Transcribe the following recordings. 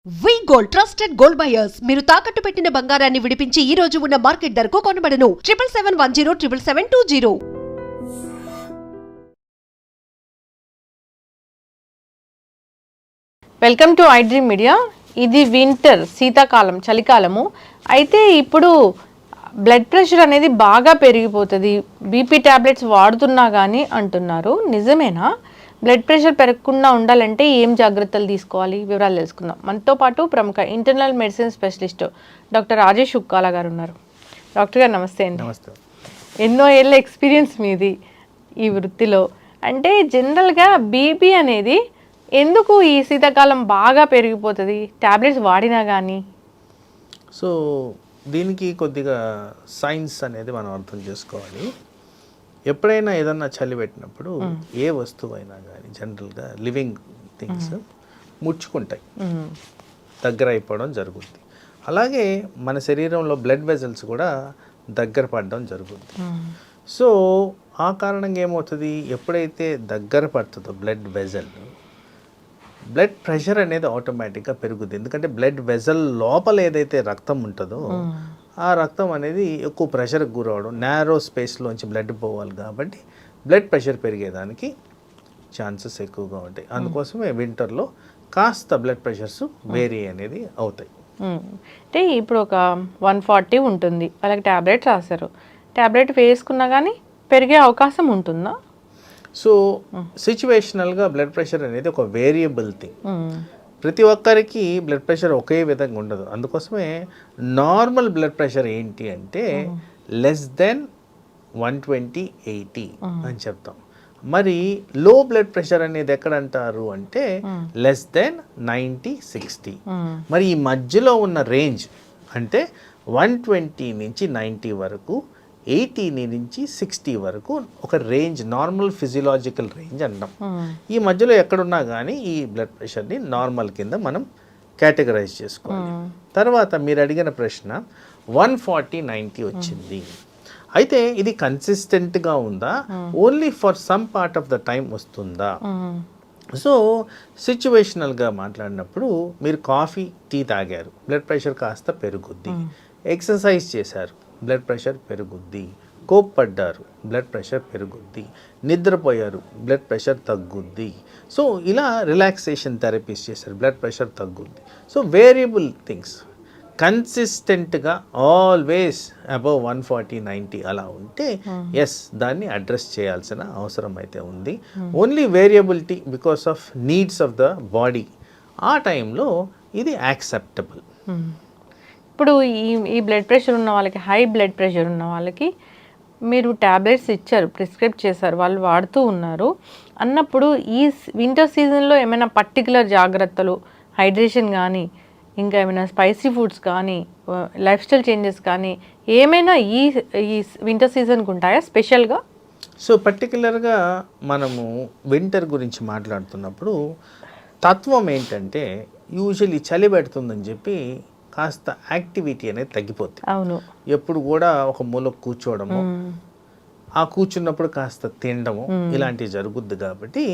వి gold trusted gold buyers మీరు తాకట్టు పెట్టిన బంగారాన్ని విడిపించి ఈ రోజు ఉన్న మార్కెట్ ధరకు కొనబడను 7771077720. Welcome to I dream media. ఇది వింటర్, శీతాకాలం, చలికాలము. అయితే ఇప్పుడు బ్లడ్ ప్రెషర్ అనేది బాగా పెరిగిపోతుంది, బీపీ ట్యాబ్లెట్స్ వాడుతున్నా కానీ అంటున్నారు. నిజమేనా? బ్లడ్ ప్రెషర్ పెరగకుండా ఉండాలంటే ఏం జాగ్రత్తలు తీసుకోవాలి? వివరాలు తెలుసుకుందాం. మనతో పాటు ప్రముఖ internal medicine specialist doctor Rajesh Ukkala గారు ఉన్నారు. డాక్టర్ గారు నమస్తే అండి. నమస్తే. ఎన్నో ఏళ్ళ ఎక్స్పీరియన్స్ మీది ఈ వృత్తిలో. అంటే జనరల్గా బీపీ అనేది ఎందుకు ఈ శీతాకాలం బాగా పెరిగిపోతుంది ట్యాబ్లెట్స్ వాడినా కానీ? సో దీనికి కొద్దిగా సైన్స్ అనేది మనం అర్థం చేసుకోవాలి. ఎప్పుడైనా ఏదన్నా చలి పెట్టినప్పుడు ఏ వస్తువు అయినా కానీ జనరల్గా లివింగ్ థింగ్స్ ముడుచుకుంటాయి, దగ్గర అయిపోవడం జరుగుతుంది. అలాగే మన శరీరంలో బ్లడ్ వెజల్స్ కూడా దగ్గర పడడం జరుగుతుంది. సో ఆ కారణంగా ఏమవుతుంది, ఎప్పుడైతే దగ్గర పడుతుందో బ్లడ్ వెజల్, బ్లడ్ ప్రెషర్ అనేది ఆటోమేటిక్గా పెరుగుతుంది. ఎందుకంటే బ్లడ్ వెజల్ లోపల ఏదైతే రక్తం ఉంటుందో ఆ రక్తం అనేది ఎక్కువ ప్రెషర్కి గురవడం, నేరో స్పేస్లోంచి బ్లడ్ పోవాలి కాబట్టి బ్లడ్ ప్రెషర్ పెరిగేదానికి ఛాన్సెస్ ఎక్కువగా ఉంటాయి. అందుకోసమే వింటర్లో కాస్త బ్లడ్ ప్రెషర్స్ వేరీ అనేది అవుతాయి. అంటే ఇప్పుడు ఒక 140 ఉంటుంది, వాళ్ళకి ట్యాబ్లెట్ రాశారు, ట్యాబ్లెట్ వేసుకున్నా కానీ పెరిగే అవకాశం ఉంటుందా? సో సిచ్యువేషనల్గా బ్లడ్ ప్రెషర్ అనేది ఒక వేరియబుల్ థింగ్. ప్రతి ఒక్కరికి బ్లడ్ ప్రెషర్ ఒకే విధంగా ఉండదు. అందుకోసమే నార్మల్ బ్లడ్ ప్రెషర్ ఏంటి అంటే లెస్ దెన్ 120/80 అని చెప్తాం. మరి లో బ్లడ్ ప్రెషర్ అనేది ఎక్కడ అంటారు అంటే లెస్ దెన్ 90/60. మరి ఈ మధ్యలో ఉన్న రేంజ్ అంటే 120 నుంచి 90 వరకు, 80 నుంచి 60 వరకు ఒక రేంజ్, నార్మల్ ఫిజియలాజికల్ రేంజ్ అంటాం. ఈ మధ్యలో ఎక్కడున్నా కానీ ఈ బ్లడ్ ప్రెషర్ని నార్మల్ కింద మనం కేటగరైజ్ చేసుకోవాలి. తర్వాత మీరు అడిగిన ప్రశ్న 140/90 వచ్చింది. అయితే ఇది కన్సిస్టెంట్గా ఉందా, only for some part of the time వస్తుందా? సో సిచ్యువేషనల్గా మాట్లాడినప్పుడు మీరు కాఫీ, టీ తాగారు, బ్లడ్ ప్రెషర్ కాస్త పెరుగుద్ది. ఎక్సర్సైజ్ చేశారు, బ్లడ్ ప్రెషర్ పెరుగుద్ది. కోప్పడ్డారు, బ్లడ్ ప్రెషర్ పెరుగుద్ది. నిద్రపోయారు, బ్లడ్ ప్రెషర్ తగ్గుద్ది. సో ఇలా రిలాక్సేషన్ థెరపీస్ చేశారు, బ్లడ్ ప్రెషర్ తగ్గుద్ది. సో వేరియబుల్ థింగ్స్ కన్సిస్టెంట్గా ఆల్వేస్ అబవ్ 140/90 అలా ఉంటే ఎస్, దాన్ని అడ్రస్ చేయాల్సిన అవసరం అయితే ఉంది. Only variability because of needs of the body, ఆ టైంలో ఇది యాక్సెప్టబుల్. ఇప్పుడు ఈ బ్లడ్ ప్రెషర్ ఉన్న వాళ్ళకి, హై బ్లడ్ ప్రెషర్ ఉన్న వాళ్ళకి మీరు ట్యాబ్లెట్స్ ఇచ్చారు, ప్రిస్క్రైబ్ చేశారు, వాళ్ళు వాడుతూ ఉన్నారు అన్నప్పుడు ఈ వింటర్ సీజన్లో ఏమైనా పర్టికులర్ జాగ్రత్తలు, హైడ్రేషన్ కానీ, ఇంకా ఏమైనా స్పైసీ ఫుడ్స్ కానీ, లైఫ్ స్టైల్ చేంజెస్ కానీ ఏమైనా ఈ వింటర్ సీజన్కి ఉంటాయా స్పెషల్గా? సో పర్టికులర్గా మనము వింటర్ గురించి మాట్లాడుతున్నప్పుడు తత్వం ఏంటంటే, యూజువల్లీ చలి పెడుతుందని చెప్పి కాస్త యాక్టివిటీ అనేది తగ్గిపోతుంది. అవును. ఎప్పుడు కూడా ఒక మూల కూర్చోవడము, ఆ కూర్చున్నప్పుడు కాస్త తినడము, ఇలాంటివి జరుగుద్ది. కాబట్టి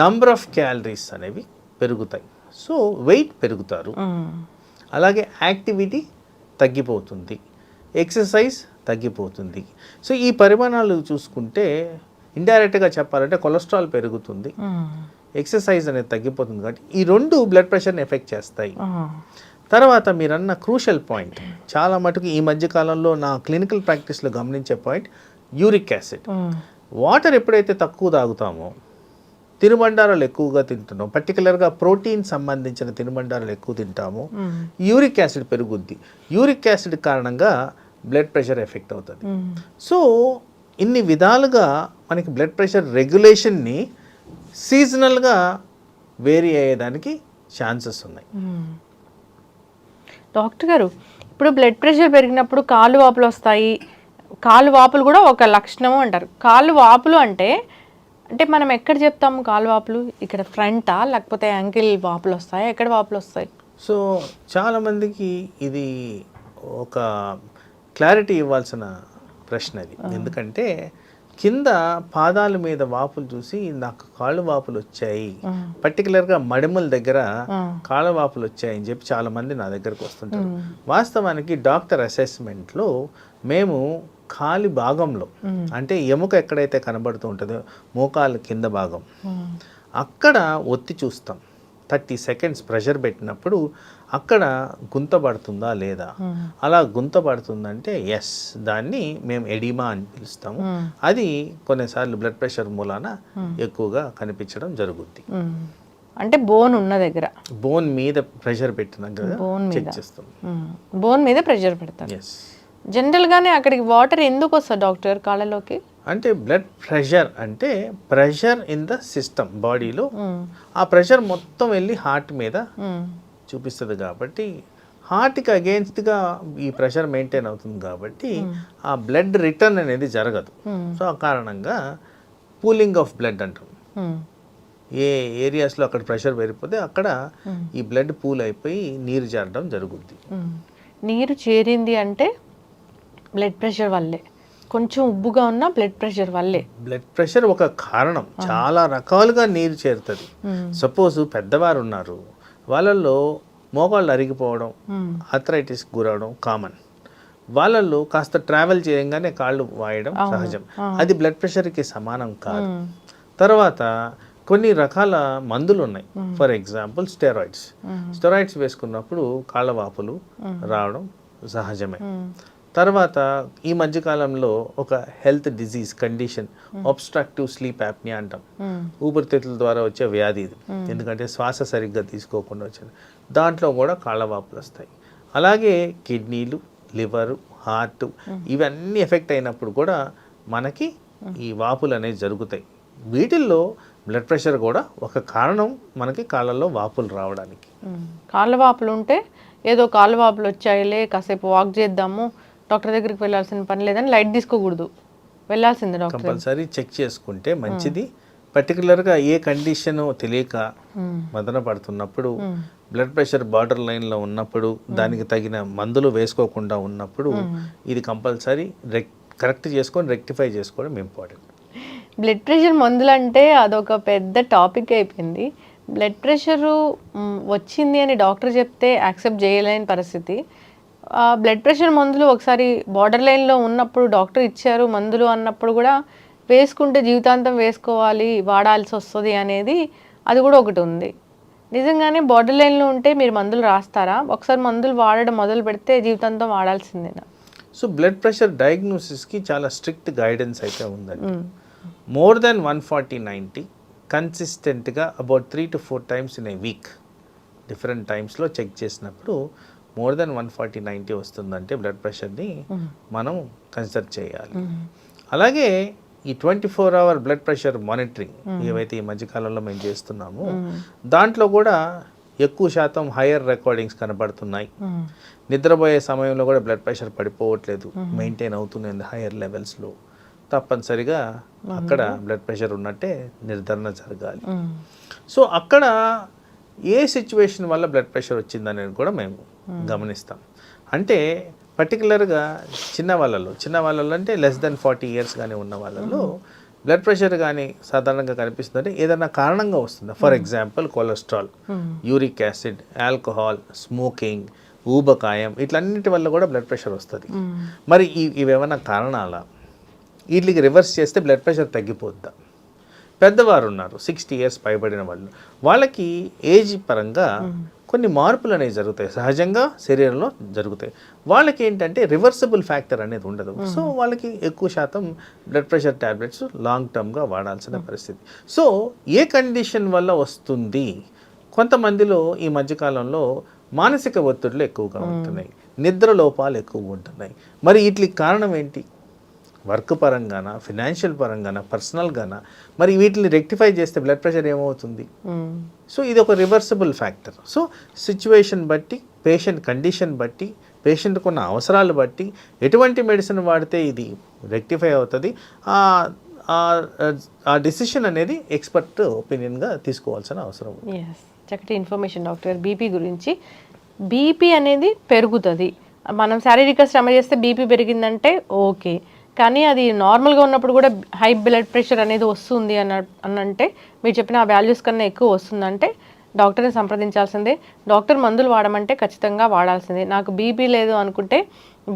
నంబర్ ఆఫ్ క్యాలరీస్ అనేవి పెరుగుతాయి. సో వెయిట్ పెరుగుతారు, అలాగే యాక్టివిటీ తగ్గిపోతుంది, ఎక్సర్సైజ్ తగ్గిపోతుంది. సో ఈ పరిమాణాలు చూసుకుంటే ఇండైరెక్ట్గా చెప్పాలంటే కొలెస్ట్రాల్ పెరుగుతుంది, ఎక్సర్సైజ్ అనేది తగ్గిపోతుంది. కాబట్టి ఈ రెండు బ్లడ్ ప్రెషర్ని ఎఫెక్ట్ చేస్తాయి. తర్వాత మీరన్న క్రూషల్ పాయింట్, చాలా మటుకు ఈ మధ్యకాలంలో నా క్లినికల్ ప్రాక్టీస్లో గమనించే పాయింట్ యూరిక్ యాసిడ్. వాటర్ ఎప్పుడైతే తక్కువ తాగుతామో, తినుబండారాలు ఎక్కువగా తింటున్నాం, పర్టికులర్గా ప్రోటీన్ సంబంధించిన తినుబండారాలు ఎక్కువ తింటాము, యూరిక్ యాసిడ్ పెరుగుద్ది. యూరిక్ యాసిడ్ కారణంగా బ్లడ్ ప్రెషర్ ఎఫెక్ట్ అవుతుంది. సో ఇన్ని విధాలుగా మనకి బ్లడ్ ప్రెషర్ రెగ్యులేషన్ని సీజనల్గా వేరీ అయ్యేదానికి ఛాన్సెస్ ఉన్నాయి. డాక్టర్ గారు, ఇప్పుడు బ్లడ్ ప్రెషర్ పెరిగినప్పుడు కాళ్ళు వాపులు వస్తాయి. కాళ్ళు వాపులు కూడా ఒక లక్షణము అంటారు. కాళ్ళు వాపులు అంటే మనం ఎక్కడ చెప్తాము కాళ్ళు వాపులు? ఇక్కడ ఫ్రంటా, లేకపోతే యాంకిల్ వాపులు వస్తాయి? ఎక్కడ వాపులు వస్తాయి? సో చాలామందికి ఇది ఒక క్లారిటీ ఇవ్వాల్సిన ప్రశ్న ఇది. ఎందుకంటే కింద పాదాల మీద వాపులు చూసి నాకు కాళ్ళు వాపులు వచ్చాయి, పర్టికులర్గా మడిమల దగ్గర కాళ్ళ వాపులు వచ్చాయని చెప్పి చాలామంది నా దగ్గరకు వస్తుంటారు. వాస్తవానికి డాక్టర్ అసెస్మెంట్లో మేము కాలి భాగంలో అంటే ఎముక ఎక్కడైతే కనబడుతూ ఉంటుందో మోకాలు కింద భాగం అక్కడ ఒత్తి చూస్తాం. 30 సెకండ్స్ ప్రెషర్ పెట్టినప్పుడు అక్కడ గుంత పడుతుందా లేదా, అలా గుంత పడుతుందంటే ఎస్, దాన్ని మేము ఎడిమా అని పిలుస్తాము. అది కొన్నిసార్లు బ్లడ్ ప్రెషర్ మూలాన ఎక్కువగా కనిపించడం జరుగుద్ది. అంటే బోన్ ఉన్న దగ్గర బోన్ మీద ప్రెషర్ పెట్టినాక చెక్ చేస్తాం. బోన్ మీద ప్రెషర్ పెడతాం. ఎస్, జనరల్గానే అక్కడికి వాటర్ ఎందుకు వస్తుంది డాక్టర్ కాళ్ళలోకి? అంటే బ్లడ్ ప్రెషర్ అంటే ప్రెషర్ ఇన్ ద సిస్టమ్ బాడీలో, ఆ ప్రెషర్ మొత్తం వెళ్ళి హార్ట్ మీద చూపిస్తుంది కాబట్టి హార్ట్కి అగేన్స్ట్గా ఈ ప్రెషర్ మెయింటైన్ అవుతుంది కాబట్టి ఆ బ్లడ్ రిటర్న్ అనేది జరగదు. సో ఆ కారణంగా పూలింగ్ ఆఫ్ బ్లడ్ అంటాం. ఏ ఏరియాస్లో అక్కడ ప్రెషర్ పెరిగిపోతే అక్కడ ఈ బ్లడ్ పూల్ అయిపోయి నీరు చేరడం జరుగుద్ది. నీరు చేరింది అంటే బ్లడ్ ప్రెషర్ వల్లే, కొంచెం ఉబ్బుగా ఉన్న బ్లడ్ ప్రెషర్ వల్లే. బ్లడ్ ప్రెషర్ ఒక కారణం, చాలా రకాలుగా నీరు చేరుతుంది. సపోజ్ పెద్దవారు ఉన్నారు, వాళ్ళల్లో మోకాళ్ళు అరిగిపోవడం, ఆర్థరైటిస్ గురవడం కామన్. వాళ్ళల్లో కాస్త ట్రావెల్ చేయగానే కాళ్ళు వాయడం సహజం, అది బ్లడ్ ప్రెషర్కి సమానం కాదు. తర్వాత కొన్ని రకాల మందులు ఉన్నాయి, ఫర్ ఎగ్జాంపుల్ స్టెరాయిడ్స్ వేసుకున్నప్పుడు కాళ్ళ వాపులు రావడం సహజమే. తర్వాత ఈ మధ్యకాలంలో ఒక health disease condition obstructive sleep apnea అంటాం, ఊపిరితిత్తుల ద్వారా వచ్చే వ్యాధి ఇది. ఎందుకంటే శ్వాస సరిగ్గా తీసుకోకుండా వచ్చేది, దాంట్లో కూడా కాళ్ళవాపులు వస్తాయి. అలాగే కిడ్నీలు, లివరు, హార్ట్ ఇవన్నీ ఎఫెక్ట్ అయినప్పుడు కూడా మనకి ఈ వాపులు అనేవి జరుగుతాయి. వీటిల్లో బ్లడ్ ప్రెషర్ కూడా ఒక కారణం మనకి కాళ్ళల్లో వాపులు రావడానికి. కాళ్ళ వాపులు ఉంటే ఏదో కాళ్ళ వాపులు వచ్చాయిలే కాసేపు వాక్ చేద్దాము, డాక్టర్ దగ్గరికి వెళ్ళాల్సిన పని లేదని లైట్ తీసుకోకూడదు, వెళ్ళాల్సిందే డాక్టర్. కంపల్సరీ చెక్ చేసుకుంటే మంచిది. పర్టికులర్గా ఏ కండిషన్ తెలియక మదన పడుతున్నప్పుడు, బ్లడ్ ప్రెషర్ బార్డర్ లైన్లో ఉన్నప్పుడు, దానికి తగిన మందులు వేసుకోకుండా ఉన్నప్పుడు ఇది కంపల్సరీ కరెక్ట్ చేసుకొని రెక్టిఫై చేసుకోవడం ఇంపార్టెంట్. బ్లడ్ ప్రెషర్ మందులు అంటే అదొక పెద్ద టాపిక్ అయిపోయింది. బ్లడ్ ప్రెషరు వచ్చింది అని డాక్టర్ చెప్తే యాక్సెప్ట్ చేయలేని పరిస్థితి. బ్లడ్ ప్రెషర్ మందులు ఒకసారి బార్డర్ లైన్లో ఉన్నప్పుడు డాక్టర్ ఇచ్చారు మందులు అన్నప్పుడు కూడా వేసుకుంటే జీవితాంతం వేసుకోవాలి, వాడాల్సి వస్తుంది అనేది అది కూడా ఒకటి ఉంది. నిజంగానే బార్డర్ లైన్లో ఉంటే మీరు మందులు రాస్తారా? ఒకసారి మందులు వాడడం మొదలు పెడితే జీవితాంతం వాడాల్సిందేనా? సో బ్లడ్ ప్రెషర్ డయాగ్నోసిస్కి చాలా స్ట్రిక్ట్ గైడెన్స్ అయితే ఉందండి. మోర్ దెన్ 140/90 కన్సిస్టెంట్గా about 3 to 4 times in a week different టైమ్స్లో చెక్ చేసినప్పుడు మోర్ దెన్ 140/90 వస్తుందంటే బ్లడ్ ప్రెషర్ని మనం కన్సిడర్ చేయాలి. అలాగే ఈ 24-hour బ్లడ్ ప్రెషర్ మానిటరింగ్ ఏవైతే ఈ మధ్యకాలంలో మేము చేస్తున్నామో దాంట్లో కూడా ఎక్కువ శాతం హయ్యర్ రికార్డింగ్స్ కనబడుతున్నాయి. నిద్రపోయే సమయంలో కూడా బ్లడ్ ప్రెషర్ పడిపోవట్లేదు, మెయింటైన్ అవుతుంది హయ్యర్ లెవెల్స్లో. తప్పనిసరిగా అక్కడ బ్లడ్ ప్రెషర్ ఉన్నట్టే నిర్ధారణ జరగాలి. సో అక్కడ ఏ సిచ్యువేషన్ వల్ల బ్లడ్ ప్రెషర్ వచ్చిందనేది కూడా మేము గమనిస్తాం. అంటే పర్టికులర్గా చిన్న వాళ్ళలో అంటే లెస్ దెన్ 40 years కానీ ఉన్న వాళ్ళలో బ్లడ్ ప్రెషర్ కానీ సాధారణంగా కనిపిస్తుందంటే ఏదైనా కారణంగా వస్తుందా? For example cholesterol, uric acid, alcohol, smoking, ఊబకాయం, ఇట్లన్నిటి వల్ల కూడా బ్లడ్ ప్రెషర్ వస్తుంది. మరి ఇవేమైనా కారణాలా? వీటికి రివర్స్ చేస్తే బ్లడ్ ప్రెషర్ తగ్గిపోద్దా? పెద్దవారు ఉన్నారు 60 years పైబడిన వాళ్ళు, వాళ్ళకి ఏజ్ పరంగా కొన్ని మార్పులు అనేవి జరుగుతాయి, సహజంగా శరీరంలో జరుగుతాయి. వాళ్ళకి ఏంటంటే రివర్సిబుల్ ఫ్యాక్టర్ అనేది ఉండదు. సో వాళ్ళకి ఎక్కువ శాతం బ్లడ్ ప్రెషర్ ట్యాబ్లెట్స్ లాంగ్ టర్మ్గా వాడాల్సిన పరిస్థితి. సో ఏ కండిషన్ వల్ల వస్తుంది? కొంతమందిలో ఈ మధ్యకాలంలో మానసిక ఒత్తిడులు ఎక్కువగా ఉంటున్నాయి, నిద్ర లోపాలు ఎక్కువ ఉంటున్నాయి. మరి వీటికి కారణం ఏంటి? వర్క్ పరంగానా, ఫినాన్షియల్ పరంగానా, పర్సనల్గానా? మరి వీటిని రెక్టిఫై చేస్తే బ్లడ్ ప్రెషర్ ఏమవుతుంది? సో ఇది ఒక రివర్సిబుల్ ఫ్యాక్టర్. సో సిచ్యువేషన్ బట్టి, పేషెంట్ కండిషన్ బట్టి, పేషెంట్కు ఉన్న అవసరాలు బట్టి ఎటువంటి మెడిసిన్ వాడితే ఇది రెక్టిఫై అవుతుంది, ఆ డిసిషన్ అనేది ఎక్స్పర్ట్ ఒపీనియన్గా తీసుకోవాల్సిన అవసరం ఉంది. చక్కటి ఇన్ఫర్మేషన్ డాక్టర్. బీపీ గురించి, బీపీ అనేది పెరుగుతుంది, మనం శారీరక శ్రమ చేస్తే బీపీ పెరిగిందంటే ఓకే, కానీ అది నార్మల్గా ఉన్నప్పుడు కూడా హై బ్లడ్ ప్రెషర్ అనేది వస్తుంది అని అంటే మీరు చెప్పిన ఆ వాల్యూస్ కన్నా ఎక్కువ వస్తుందంటే డాక్టర్ని సంప్రదించాల్సిందే. డాక్టర్ మందులు వాడమంటే ఖచ్చితంగా వాడాల్సిందే. నాకు బీపీ లేదు అనుకుంటే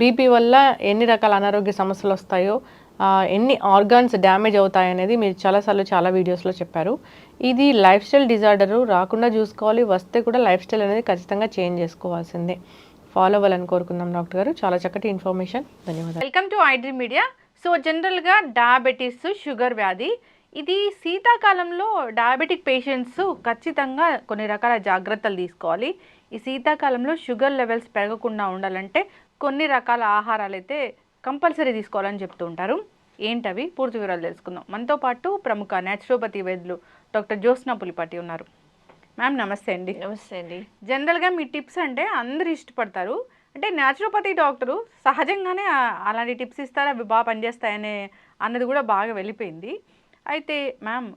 బీపీ వల్ల ఎన్ని రకాల అనారోగ్య సమస్యలు వస్తాయో, ఎన్ని ఆర్గాన్స్ డ్యామేజ్ అవుతాయనేది మీరు చాలాసార్లు చాలా వీడియోస్లో చెప్పారు. ఇది లైఫ్ స్టైల్ డిజార్డరు, రాకుండా చూసుకోవాలి, వస్తే కూడా లైఫ్ స్టైల్ అనేది ఖచ్చితంగా చేంజ్ చేసుకోవాల్సిందే. ఫాలో అవ్వాలని కోరుకుందాం డాక్టర్ గారు. చాలా చక్కటి ఇన్ఫర్మేషన్, ధన్యవాదాలు. Welcome to iDream media. So జనరల్గా డయాబెటీస్, షుగర్ వ్యాధి, ఇది శీతాకాలంలో డయాబెటిక్ పేషెంట్స్ ఖచ్చితంగా కొన్ని రకాల జాగ్రత్తలు తీసుకోవాలి. ఈ శీతాకాలంలో షుగర్ లెవెల్స్ పెరగకుండా ఉండాలంటే కొన్ని రకాల ఆహారాలు అయితే కంపల్సరీ తీసుకోవాలని చెప్తూ ఉంటారు. ఏంటవి పూర్తి వివరాలు తెలుసుకుందాం. మనతో పాటు ప్రముఖ న్యాచురోపతి వైద్యులు డాక్టర్ జ్యోత్స్న పులిపాటి ఉన్నారు. మ్యామ్ నమస్తే అండి. నమస్తే అండి. జనరల్గా మీ టిప్స్ అంటే అందరు ఇష్టపడతారు. అంటే న్యాచురోపతి డాక్టరు సహజంగానే అలాంటి టిప్స్ ఇస్తారు, అవి బాగా పనిచేస్తాయనే అన్నది కూడా బాగా వెళ్ళిపోయింది. అయితే మ్యామ్,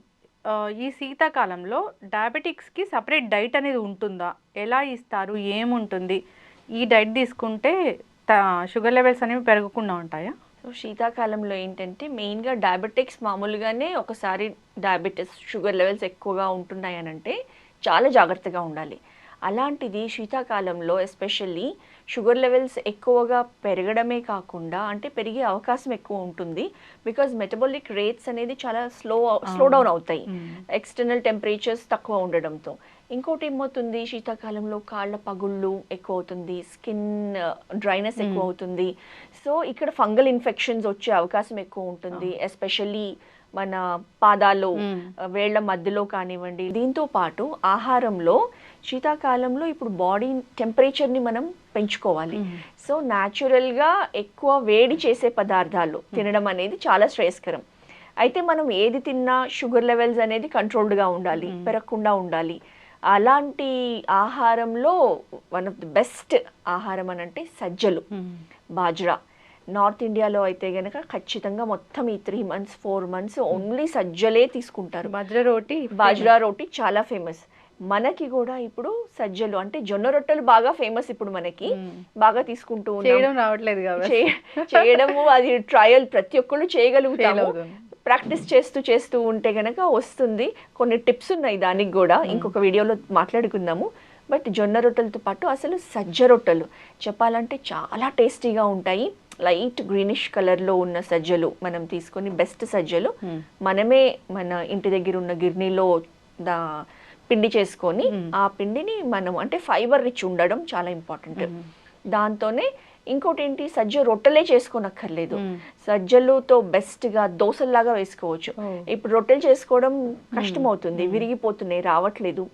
ఈ శీతాకాలంలో డయాబెటిక్స్కి సపరేట్ డైట్ అనేది ఉంటుందా? ఎలా ఇస్తారు, ఏముంటుంది? ఈ డైట్ తీసుకుంటే షుగర్ లెవెల్స్ అనేవి పెరగకుండా ఉంటాయా? సో శీతాకాలంలో ఏంటంటే మెయిన్గా డయాబెటిక్స్ మామూలుగానే ఒకసారి డయాబెటీస్ షుగర్ లెవెల్స్ ఎక్కువగా ఉంటున్నాయి అని అంటే చాలా జాగ్రత్తగా ఉండాలి. అలాంటిది శీతాకాలంలో ఎస్పెషల్లీ షుగర్ లెవెల్స్ ఎక్కువగా పెరగడమే కాకుండా అంటే పెరిగే అవకాశం ఎక్కువ ఉంటుంది. బికాజ్ మెటబాలిక్ రేట్స్ అనేది చాలా స్లో డౌన్ అవుతాయి ఎక్స్టర్నల్ టెంపరేచర్స్ తక్కువ ఉండడంతో. ఇంకోటి ఏమవుతుంది, శీతాకాలంలో కాళ్ళ పగుళ్ళు ఎక్కువ అవుతుంది, స్కిన్ డ్రైనెస్ ఎక్కువ అవుతుంది. సో ఇక్కడ ఫంగల్ ఇన్ఫెక్షన్స్ వచ్చే అవకాశం ఎక్కువ ఉంటుంది, ఎస్పెషల్లీ మన పాదాలు, వేళ్ల మధ్యలో కానివ్వండి. దీంతో పాటు ఆహారంలో శీతాకాలంలో ఇప్పుడు బాడీ టెంపరేచర్ని మనం పెంచుకోవాలి. సో న్యాచురల్గా ఎక్కువ వేడి చేసే పదార్థాలు తినడం అనేది చాలా శ్రేయస్కరం. అయితే మనం ఏది తిన్నా షుగర్ లెవెల్స్ అనేది కంట్రోల్డ్గా ఉండాలి, పెరగకుండా ఉండాలి. అలాంటి ఆహారంలో వన్ ఆఫ్ ది బెస్ట్ ఆహారం అని అంటే సజ్జలు, బాజ్రా. నార్త్ ఇండియాలో అయితే గనక ఖచ్చితంగా మొత్తం ఈ 3 months 4 months ఓన్లీ సజ్జలే తీసుకుంటారు. బాజ్రా రోటీ చాలా ఫేమస్. మనకి కూడా ఇప్పుడు సజ్జలు అంటే జొన్న రొట్టెలు బాగా ఫేమస్. ఇప్పుడు మనకి బాగా తీసుకుంటూ చేయడము అది ట్రయల్, ప్రతి ఒక్కళ్ళు చేయగలుగుతాము. ప్రాక్టీస్ చేస్తూ ఉంటే గనక వస్తుంది. కొన్ని టిప్స్ ఉన్నాయి దానికి కూడా, ఇంకొక వీడియోలో మాట్లాడుకుందాము. బట్ జొన్న రొట్టెలతో పాటు అసలు సజ్జ రొట్టెలు చెప్పాలంటే చాలా టేస్టీగా ఉంటాయి. లైట్ గ్రీనిష్ కలర్లో ఉన్న సజ్జలు మనం తీసుకొని, బెస్ట్ సజ్జలు మనమే మన ఇంటి దగ్గర ఉన్న గిర్నీలో పిండి చేసుకొని, ఆ పిండిని మనం అంటే ఫైబర్ రిచ్ ఉండడం చాలా ఇంపార్టెంట్. దాంతోనే ఇంకోటి ఏంటి, సజ్జ రొట్టెలే చేసుకోనక్కర్లేదు, సజ్జలతో బెస్ట్గా దోశల్లాగా వేసుకోవచ్చు. ఇప్పుడు రొట్టెలు చేసుకోవడం కష్టం అవుతుంది, విరిగిపోతున్నాయి, రావట్లేదు.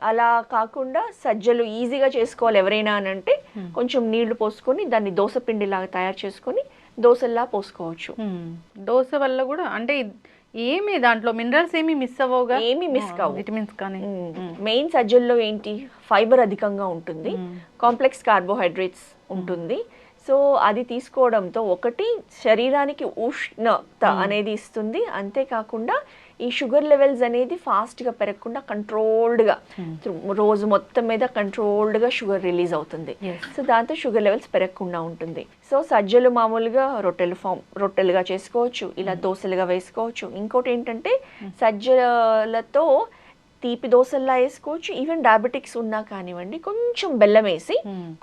అలా కాకుండా సజ్జలు ఈజీగా చేసుకోవాలి ఎవరైనా అని అంటే కొంచెం నీళ్లు పోసుకొని దాన్ని దోశ పిండిలాగా తయారు చేసుకొని దోశల్లా పోసుకోవచ్చు. దోశ వల్ల కూడా అంటే ఏమి దాంట్లో మినరల్స్ ఏమి మిస్ అవ్వవుగా? ఏమి మిస్ కావు, విటమిన్స్ కానీ. మెయిన్ సజ్జల్లో ఏంటి, ఫైబర్ అధికంగా ఉంటుంది, కాంప్లెక్స్ కార్బోహైడ్రేట్స్ ఉంటుంది. సో అది తీసుకోవడంతో ఒకటి శరీరానికి ఉష్ణత అనేది ఇస్తుంది, అంతేకాకుండా ఈ షుగర్ లెవెల్స్ అనేది ఫాస్ట్గా పెరగకుండా కంట్రోల్డ్గా రోజు మొత్తం మీద కంట్రోల్డ్గా షుగర్ రిలీజ్ అవుతుంది. సో దాంతో షుగర్ లెవెల్స్ పెరగకుండా ఉంటుంది. సో సజ్జలు మామూలుగా రొట్టెలుగా చేసుకోవచ్చు, ఇలా దోశలుగా వేసుకోవచ్చు. ఇంకోటి ఏంటంటే సజ్జలతో తీపి దోశల్లా వేసుకోవచ్చు. ఈవెన్ డయాబెటిక్స్ ఉన్నా కానివ్వండి, కొంచెం బెల్లం వేసి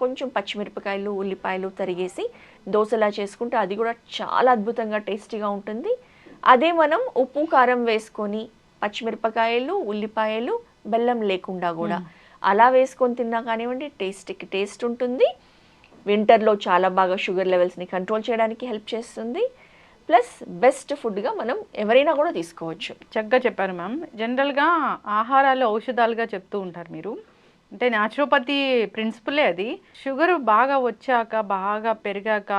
కొంచెం పచ్చిమిరపకాయలు, ఉల్లిపాయలు తరిగేసి దోశలా చేసుకుంటే అది కూడా చాలా అద్భుతంగా టేస్టీగా ఉంటుంది. అదే మనం ఉప్పు కారం వేసుకొని పచ్చిమిరపకాయలు, ఉల్లిపాయలు, బెల్లం లేకుండా కూడా అలా వేసుకొని తిన్నా కానివ్వండి, టేస్ట్ ఉంటుంది. వింటర్లో చాలా బాగా షుగర్ లెవెల్స్ని కంట్రోల్ చేయడానికి హెల్ప్ చేస్తుంది. ప్లస్ బెస్ట్ ఫుడ్గా మనం ఎవరైనా కూడా తీసుకోవచ్చు. చక్కగా చెప్పారు మ్యామ్. జనరల్గా ఆహారాలు ఔషధాలుగా చెప్తూ ఉంటారు మీరు, అంటే న్యాచురోపతి ప్రిన్సిపలే అది. షుగర్ బాగా వచ్చాక, బాగా పెరిగాక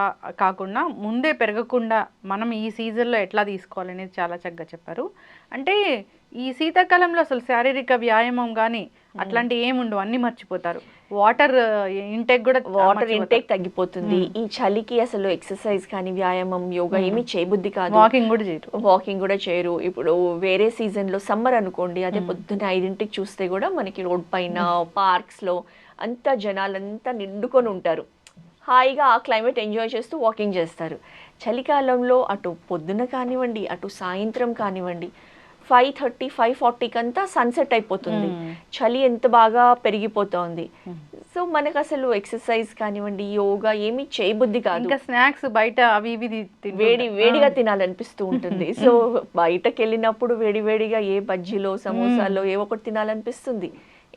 కాకుండా ముందే పెరగకుండా మనం ఈ సీజన్లో ఎట్లా తీసుకోవాలనేది చాలా చక్కగా చెప్పారు. అంటే ఈ శీతాకాలంలో అసలు శారీరక వ్యాయామం కానీ అట్లాంటి ఏముండవు, అన్ని మర్చిపోతారు. వాటర్ ఇంటేక్ తగ్గిపోతుంది. ఈ చలికి అసలు ఎక్సర్సైజ్ కానీ వ్యాయామం, యోగా ఏమీ చేయబుద్ధి కాదు, వాకింగ్ కూడా చేయరు. ఇప్పుడు వేరే సీజన్లో సమ్మర్ అనుకోండి, అదే పొద్దున్న 5 చూస్తే కూడా మనకి రోడ్ పైన, పార్క్స్లో అంతా జనాలంతా నిండుకొని ఉంటారు. హాయిగా ఆ క్లైమేట్ ఎంజాయ్ చేస్తూ వాకింగ్ చేస్తారు. చలికాలంలో అటు పొద్దున కానివ్వండి, అటు సాయంత్రం కానివ్వండి, 5:30, 5:40 అంతా సన్సెట్ అయిపోతుంది. చలి ఎంత బాగా పెరిగిపోతోంది. సో మనకు అసలు ఎక్సర్సైజ్ కానివ్వండి, యోగా ఏమీ చేయబుద్ధి కాదు. ఇంకా స్నాక్స్ బయట అవి ఇవి వేడిగా తినాలనిపిస్తూ ఉంటుంది. సో బయటకు వెళ్ళినప్పుడు వేడిగా ఏ బజ్జీలో సమోసాలో ఏ ఒకటి తినాలనిపిస్తుంది.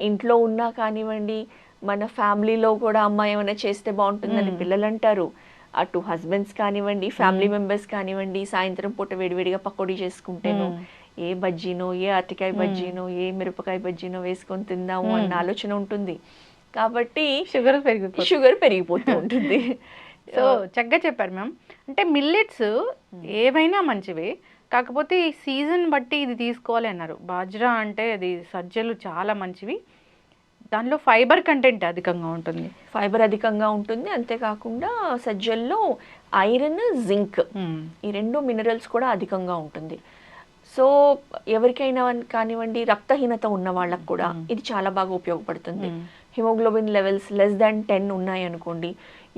ఇంట్లో ఉన్నా కానివ్వండి, మన ఫ్యామిలీలో కూడా అమ్మ ఏమైనా చేస్తే బాగుంటుందని పిల్లలు అంటారు. అటు హస్బెండ్స్ కానివ్వండి, ఫ్యామిలీ మెంబర్స్ కానివ్వండి, సాయంత్రం పూట వేడివేడిగా పకోడీ చేసుకుంటేనో, ఏ బజ్జీనో, ఏ అరటికాయ బజ్జీనో, ఏ మిరపకాయ బజ్జీనో వేసుకొని తిందాము అన్న ఆలోచన ఉంటుంది. కాబట్టి షుగర్ పెరిగిపోతూ ఉంటుంది. సో చక్కగా చెప్పారు మ్యామ్. అంటే మిల్లెట్స్ ఏవైనా మంచివే, కాకపోతే ఈ సీజన్ బట్టి ఇది తీసుకోవాలి అన్నారు. బాజ్రా అంటే అది సజ్జలు చాలా మంచివి, దానిలో ఫైబర్ కంటెంట్ అధికంగా ఉంటుంది. ఫైబర్ అధికంగా ఉంటుంది. అంతేకాకుండా సజ్జల్లో ఐరన్, జింక్ ఈ 2 మినరల్స్ కూడా అధికంగా ఉంటుంది. సో ఎవరికైనా కానివ్వండి, రక్తహీనత ఉన్న వాళ్ళకు కూడా ఇది చాలా బాగా ఉపయోగపడుతుంది. హిమోగ్లోబిన్ లెవెల్స్ <10 ఉన్నాయి అనుకోండి,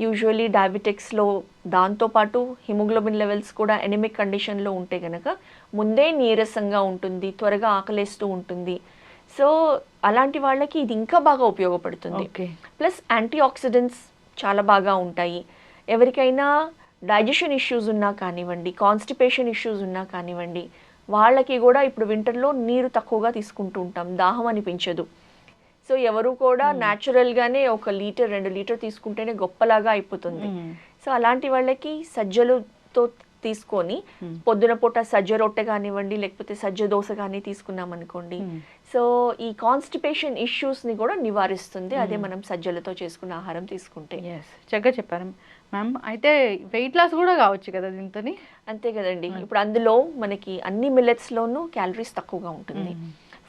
యూజువలీ డయాబెటిక్స్లో దాంతోపాటు హిమోగ్లోబిన్ లెవెల్స్ కూడా ఎనిమిక్ కండిషన్లో ఉంటే కనుక ముందే నీరసంగా ఉంటుంది, త్వరగా ఆకలేస్తూ ఉంటుంది. సో అలాంటి వాళ్ళకి ఇది ఇంకా బాగా ఉపయోగపడుతుంది. ప్లస్ యాంటీ ఆక్సిడెంట్స్ చాలా బాగా ఉంటాయి. ఎవరికైనా డైజెషన్ ఇష్యూస్ ఉన్నా కానివ్వండి, కాన్స్టిపేషన్ ఇష్యూస్ ఉన్నా కానివ్వండి, వాళ్ళకి కూడా ఇప్పుడు వింటర్లో నీరు తక్కువగా తీసుకుంటూ ఉంటాం, దాహం అనిపించదు. సో ఎవరు కూడా న్యాచురల్గానే 1 లీటర్ 2 లీటర్ తీసుకుంటేనే గొప్పలాగా అయిపోతుంది. సో అలాంటి వాళ్ళకి సజ్జలతో తీసుకొని పొద్దున పూట సజ్జ రొట్టె కానివ్వండి, లేకపోతే సజ్జ దోశ కానీ తీసుకున్నాం అనుకోండి, సో ఈ కాన్స్టిపేషన్ ఇష్యూస్ని కూడా నివారిస్తుంది. అదే మనం సజ్జలతో చేసుకున్న ఆహారం తీసుకుంటే. చక్కగా చెప్పారు మ్యామ్. అయితే వెయిట్ లాస్ కూడా కావచ్చు కదా దీంతో? అంతే కదండి. ఇప్పుడు అందులో మనకి అన్ని మిల్లెట్స్లోనూ క్యాలరీస్ తక్కువగా ఉంటుంది,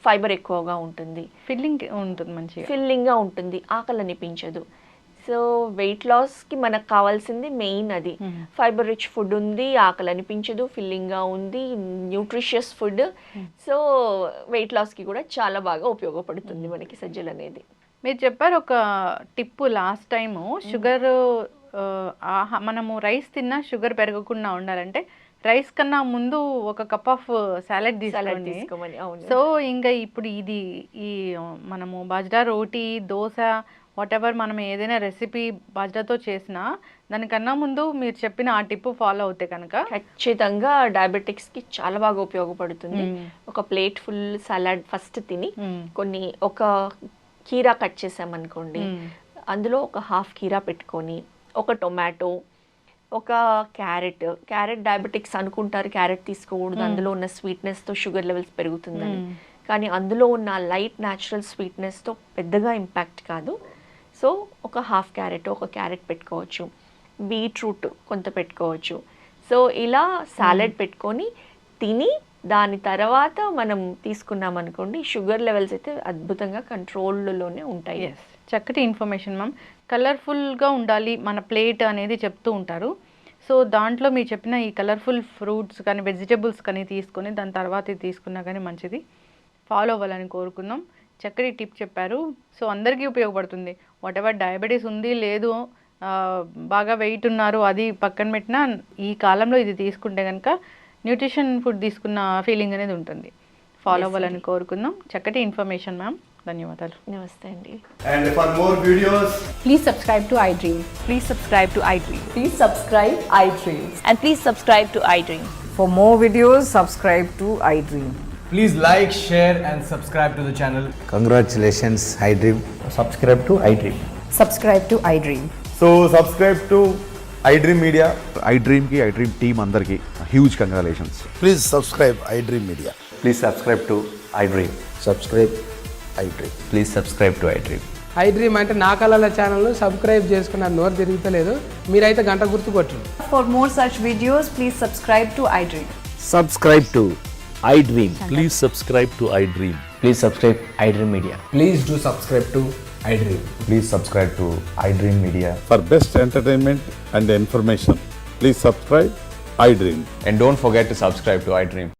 ఫైబర్ ఎక్కువగా ఉంటుంది, ఫిల్లింగ్ ఉంటుంది, మంచిగా ఫిల్లింగ్గా ఉంటుంది, ఆకలి అనిపించదు. సో వెయిట్ లాస్కి మనకు కావాల్సింది మెయిన్ అది. ఫైబర్ రిచ్ ఫుడ్ ఉంది, ఆకలి అనిపించదు, ఫిల్లింగ్గా ఉంది, న్యూట్రిషియస్ ఫుడ్. సో వెయిట్ లాస్కి కూడా చాలా బాగా ఉపయోగపడుతుంది మనకి సజ్జలు అనేది. మీరు చెప్పారు ఒక టిప్పు లాస్ట్ టైము, షుగర్ మనము రైస్ తిన్నా షుగర్ పెరగకుండా ఉండాలంటే రైస్ కన్నా ముందు ఒక కప్ ఆఫ్ సాలడ్ తీసుకోండి. సో ఇంకా ఇప్పుడు ఇది ఈ మనము బాజ్రా రోటీ, దోశ, వాట్ ఎవర్ మనం ఏదైనా రెసిపీ బాజ్రాతో చేసినా దానికన్నా ముందు మీరు చెప్పిన ఆ టిప్ ఫాలో అవుతే కనుక ఖచ్చితంగా డయాబెటిక్స్కి చాలా బాగా ఉపయోగపడుతుంది. ఒక ప్లేట్ ఫుల్ సలాడ్ ఫస్ట్ తిని ఒక కీరా కట్ చేసామనుకోండి, అందులో ఒక హాఫ్ కీరా పెట్టుకొని, ఒక టొమాటో, ఒక క్యారెట్ డయాబెటిక్స్ అనుకుంటారు క్యారెట్ తీసుకోకూడదు, అందులో ఉన్న స్వీట్నెస్తో షుగర్ లెవెల్స్ పెరుగుతుందని. కానీ అందులో ఉన్న లైట్ న్యాచురల్ స్వీట్నెస్తో పెద్దగా ఇంపాక్ట్ కాదు. సో ఒక హాఫ్ క్యారెట్, ఒక క్యారెట్ పెట్టుకోవచ్చు, బీట్రూట్ కొంత పెట్టుకోవచ్చు. సో ఇలా సాలెడ్ పెట్టుకొని తిని దాని తర్వాత మనం తీసుకున్నాం అనుకోండి, షుగర్ లెవెల్స్ అయితే అద్భుతంగా కంట్రోల్లోనే ఉంటాయి. చక్కటి ఇన్ఫర్మేషన్ మ్యామ్. కలర్ఫుల్గా ఉండాలి మన ప్లేట్ అనేది చెప్తూ ఉంటారు. సో దాంట్లో మీరు చెప్పిన ఈ కలర్ఫుల్ ఫ్రూట్స్ కానీ వెజిటబుల్స్ కానీ తీసుకొని దాని తర్వాత ఇది తీసుకున్నా కానీ మంచిది. ఫాలో అవ్వాలని కోరుకుందాం. చక్కటి టిప్ చెప్పారు. సో అందరికీ ఉపయోగపడుతుంది. వాట్ ఎవర్ డయాబెటీస్ ఉంది లేదు, బాగా వెయిట్ ఉన్నారు, అది పక్కన పెట్టినా ఈ కాలంలో ఇది తీసుకుంటే కనుక న్యూట్రిషన్ ఫుడ్ తీసుకున్న ఫీలింగ్ అనేది ఉంటుంది. ఫాలో అవ్వాలని కోరుకుందాం. చక్కటి ఇన్ఫర్మేషన్ మ్యామ్. ధన్యవాదాలు. నమస్తే అండి. And for more videos, Please subscribe to iDream. Please subscribe to iDream. Please subscribe iDream. And please subscribe to iDream. For more videos, subscribe to iDream. please like, share and subscribe to the channel. Congratulations, iDream. Subscribe to iDream. Subscribe to iDream. So subscribe to iDream Media. iDream ki iDream team andarki huge congratulations. Please subscribe iDream Media. Please subscribe to iDream. Subscribe iDream. Please subscribe to iDream. iDream అంటే నా కళల channel subscribe చేసుకున్న నోరు తిరుగుతలేదు, మీరైతే గంట గుర్తు కొట్టండి. For more such videos, please subscribe to iDream. Subscribe to iDream. Please subscribe to iDream. Please subscribe iDream Media. Please do subscribe to iDream. Please subscribe to iDream Media. For best entertainment and information, please subscribe iDream. And don't forget to subscribe to iDream.